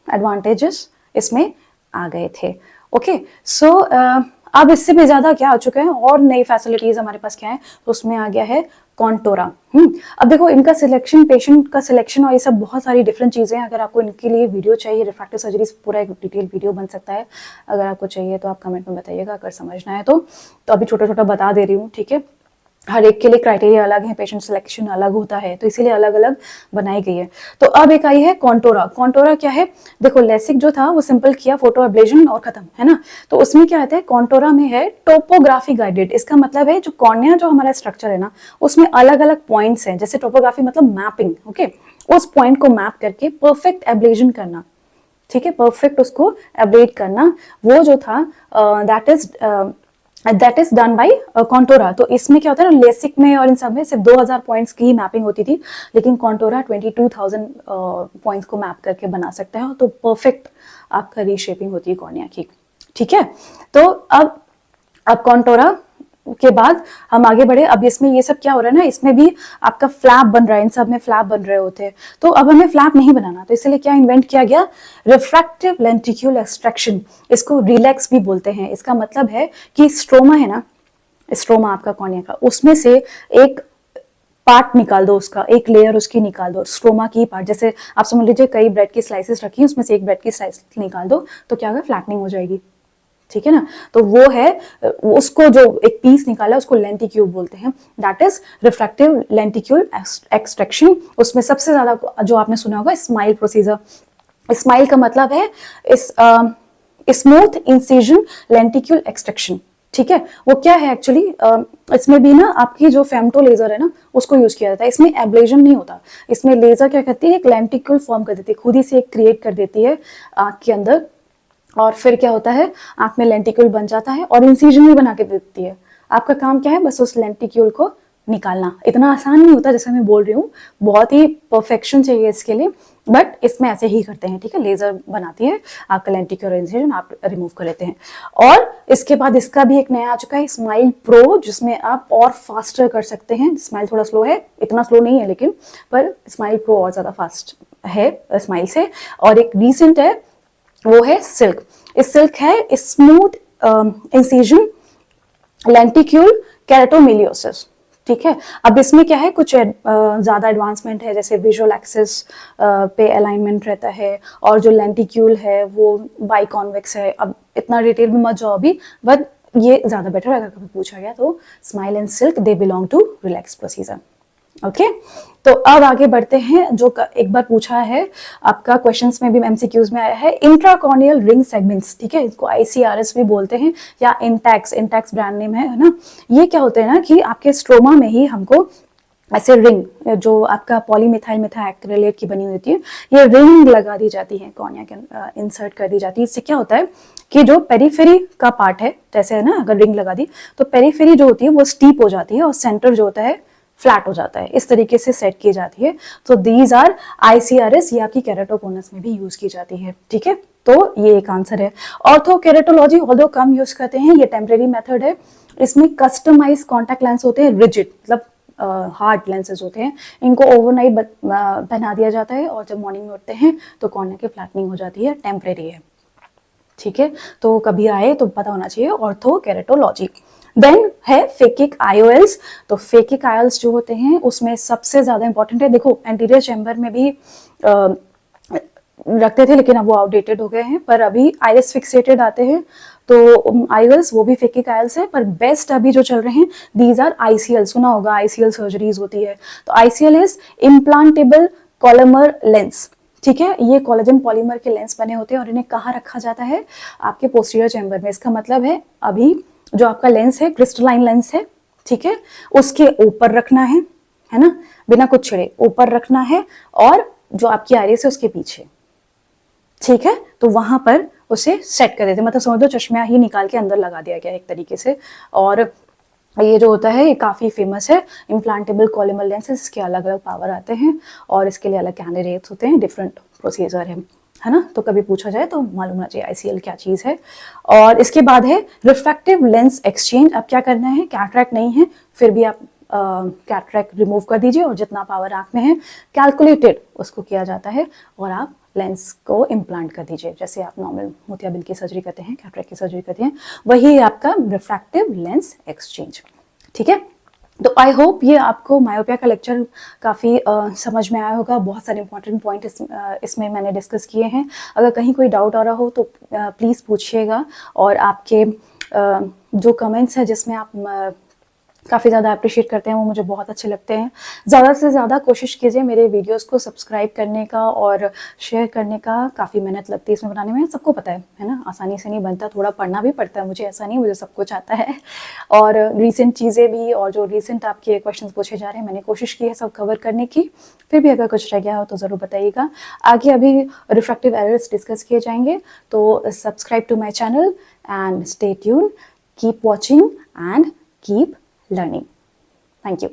एडवांटेजेस इसमें आ गए थे। ओके, सो अब इससे भी ज्यादा क्या आ चुका है, और नई फैसिलिटीज हमारे पास क्या है, तो उसमें आ गया है कॉन्टोरा। अब देखो इनका सिलेक्शन, पेशेंट का सिलेक्शन और ये सब बहुत सारी डिफरेंट चीजें हैं। अगर आपको इनके लिए वीडियो चाहिए, रिफ्रैक्टिव सर्जरी पूरा एक डिटेल वीडियो बन सकता है, अगर आपको चाहिए तो आप कमेंट में बताइएगा, अगर समझना है तो अभी छोटा छोटा बता दे रही हूँ, ठीक है। हर एक के लिए क्राइटेरिया अलग है, पेशेंट सिलेक्शन अलग होता है, तो इसीलिए अलग अलग बनाई गई है। तो अब एक आई है कॉन्टोरा। कॉन्टोरा क्या है, देखो लेसिक जो था वो सिंपल किया, फोटो एब्लेशन और खत्म, है ना। तो उसमें क्या आता है, कॉन्टोरा में है टोपोग्राफी गाइडेड। इसका मतलब है जो कॉर्निया जो हमारा स्ट्रक्चर है ना, उसमें अलग अलग पॉइंट्स हैं, जैसे टोपोग्राफी मतलब मैपिंग, ओके, उस पॉइंट को मैप करके परफेक्ट एब्लेशन करना, ठीक है, परफेक्ट उसको एब्लेट करना, वो जो था दैट इज डन बाय कॉन्टोरा। तो इसमें क्या होता है ना, लेसिक में और इन सब में सिर्फ 2000 पॉइंट्स की ही मैपिंग होती थी, लेकिन कॉन्टोरा 22,000 पॉइंट्स को मैप करके बना सकता है, तो परफेक्ट आपका रीशेपिंग होती है कॉर्निया की, ठीक है। तो अब कॉन्टोरा के बाद हम आगे बढ़े। अब इसमें ये सब क्या हो रहा है ना, इसमें भी आपका फ्लैप बन रहा है, इन सब में फ्लैप बन रहे होते हैं। तो अब हमें फ्लैप नहीं बनाना, तो इसलिए क्या इन्वेंट किया गया, रिफ्रैक्टिव लेंटिक्यूल एक्सट्रैक्शन। इसको रिलैक्स भी बोलते हैं। इसका मतलब है कि स्ट्रोमा है ना, स्ट्रोमा आपका कॉर्निया का, उसमें से एक पार्ट निकाल दो, उसका एक लेयर उसकी निकाल दो, स्ट्रोमा की पार्ट। जैसे आप समझ लीजिए कई ब्रेड की स्लाइसेस रखी, उसमें से एक ब्रेड की स्लाइस निकाल दो, तो क्या होगा, फ्लैटनिंग हो जाएगी, ठीक है ना। तो वो है, उसको जो एक पीस निकाला उसको लेंटिक्यूल बोलते हैं, that is refractive lenticule extraction. उसमें सबसे ज्यादा जो आपने सुना होगा स्माइल प्रोसीजर। स्माइल का मतलब है इस स्मूथ इंसिजन लेंटिक्यूल एक्सट्रैक्शन, ठीक है। वो क्या है एक्चुअली, इसमें भी ना आपकी जो फेमटो लेजर है ना, उसको यूज किया जाता है। इसमें एब्लेशन नहीं होता, इसमें लेजर क्या करती है, एक लेंटिक्यूल फॉर्म कर देती है, खुद ही से एक क्रिएट कर देती है आंख के अंदर, और फिर क्या होता है, आंख में लेंटिक्यूल बन जाता है और इंसिजन भी बना के देती है। आपका काम क्या है, बस उस लेंटिक्यूल को निकालना। इतना आसान नहीं होता जैसे मैं बोल रही हूँ, बहुत ही परफेक्शन चाहिए इसके लिए, बट इसमें ऐसे ही करते हैं, ठीक है। लेजर बनाती है, आपका लेंटिक्यूल इंसिजन आप रिमूव कर लेते हैं। और इसके बाद इसका भी एक नया आ चुका है, स्माइल प्रो, जिसमें आप और फास्टर कर सकते हैं। स्माइल थोड़ा स्लो है, इतना स्लो नहीं है लेकिन, पर स्माइल प्रो और ज्यादा फास्ट है स्माइल से। और एक रिसेंट है, वो है सिल्क। इस सिल्क है स्मूथ इंसिजन लेंटिक्यूल केराटोमिलियोसिस, ठीक है। अब इसमें क्या है, कुछ ज्यादा एडवांसमेंट है, जैसे विजुअल एक्सिस पे अलाइनमेंट रहता है, और जो लेंटिक्यूल है वो बाइकॉन्वेक्स है। अब इतना डिटेल में मत जाओ अभी, बट ये ज्यादा बेटर अगर कभी पूछा गया तो smile and silk they belong to relax procedure, okay. तो अब आगे बढ़ते हैं, जो एक बार पूछा है आपका क्वेश्चंस में भी, एमसीक्यूज में आया है, इंट्राकॉर्नियल रिंग सेगमेंट्स, ठीक है, इसको आईसीआरएस भी बोलते हैं, या इंटैक्स ब्रांड नेम है ना। ये क्या होते हैं ना, कि आपके स्ट्रोमा में ही हमको ऐसे रिंग, जो आपका पॉलीमिथाइल मिथाइलएक्रिलेट की बनी होती है, ये रिंग लगा दी जाती है, कॉर्निया के इंसर्ट कर दी जाती है। इससे क्या होता है कि जो पेरिफेरी का पार्ट है, जैसे है ना, अगर रिंग लगा दी तो पेरिफेरी जो होती है वो स्टीप हो जाती है, और सेंटर जो होता है फ्लैट हो जाता है। इस तरीके से सेट की जाती है। तो दीज आर आईसीआरएस, ये आपकी केराटोकोनस में भी यूज की जाती है, ठीक है। तो ये एक आंसर है। ऑर्थो केराटोलॉजी ऑल्दो कम यूज करते हैं, ये टेम्परेरी मेथड है। इसमें कस्टमाइज कॉन्टैक्ट लेंस होते हैं, रिजिड मतलब हार्ड लेंसेज होते हैं, इनको ओवरनाइट पहना दिया जाता है, और जब मॉर्निंग में उठते हैं तो कॉर्निया की फ्लैटनिंग हो जाती है, टेम्परेरी है, ठीक है। तो कभी आए तो पता होना चाहिए, ऑर्थो केराटोलॉजी। देन है फेकिक आईओएल्स। तो फेकिक आईओएल्स जो होते हैं उसमें सबसे ज्यादा इंपॉर्टेंट है, देखो एंटीरियर चैम्बर में भी रखते थे, लेकिन अब वो आउटडेटेड हो गए हैं, पर अभी आइरिस फिक्सेटेड आते हैं। तो आईओएल्स वो भी फेकिक आईओएल्स है, पर बेस्ट अभी जो चल रहे हैं दीज आर आईसीएल। सुना होगा, आईसीएल सर्जरीज होती है। तो ICL is implantable columnar lens, ठीक है। ये कोलेजन पॉलीमर के लेंस बने होते हैं, और इन्हें कहाँ रखा जाता है, आपके पोस्टीरियर चैम्बर में। इसका मतलब है अभी जो आपका लेंस है क्रिस्टलाइन लेंस है, ठीक है, उसके ऊपर रखना है ना, बिना कुछ छिड़े ऊपर रखना है, और जो आपकी आइरिस है उसके पीछे, ठीक है। तो वहां पर उसे सेट कर देते, मतलब समझ लो चश्मा ही निकाल के अंदर लगा दिया गया एक तरीके से। और ये जो होता है ये काफी फेमस है, इम्प्लांटेबल कॉलमर लेंसेज। इसके अलग अलग पावर आते हैं, और इसके लिए अलग कैंडिडेट्स होते हैं, डिफरेंट प्रोसीजर है ना। तो कभी पूछा जाए तो मालूम होना चाहिए आईसीएल क्या चीज है। और इसके बाद है रिफ्रैक्टिव लेंस एक्सचेंज। अब क्या करना है, कैटरैक्ट नहीं है, फिर भी आप कैटरेक्ट रिमूव कर दीजिए और जितना पावर आँख में है कैलकुलेटेड उसको किया जाता है और आप लेंस को इम्प्लांट कर दीजिए। जैसे आप नॉर्मल मोतियाबिंद की सर्जरी करते हैं, कैटरेक्ट की सर्जरी करते हैं, वही है आपका रिफ्रैक्टिव लेंस एक्सचेंज। ठीक है, तो आई होप ये आपको मायोपिया का लेक्चर काफ़ी समझ में आया होगा। बहुत सारे इंपॉर्टेंट पॉइंट इसमें मैंने डिस्कस किए हैं। अगर कहीं कोई डाउट आ रहा हो तो प्लीज़ पूछिएगा, और आपके जो कमेंट्स हैं जिसमें आप काफ़ी ज़्यादा अप्रिशिएट करते हैं वो मुझे बहुत अच्छे लगते हैं। ज़्यादा से ज़्यादा कोशिश कीजिए मेरे वीडियोस को सब्सक्राइब करने का और शेयर करने का। काफ़ी मेहनत लगती है इसमें बनाने में, सबको पता है ना, आसानी से नहीं बनता, थोड़ा पढ़ना भी पड़ता है मुझे, ऐसा नहीं मुझे सब कुछ आता है। और रीसेंट चीज़ें भी और जो रीसेंट आपके क्वेश्चन पूछे जा रहे हैं मैंने कोशिश की है सब कवर करने की। फिर भी अगर कुछ रह गया हो तो ज़रूर बताइएगा। आगे अभी रिफ्रैक्टिव एरर्स डिस्कस किए जाएंगे, तो subscribe to my channel and stay tuned. Keep watching and keep learning. Thank you.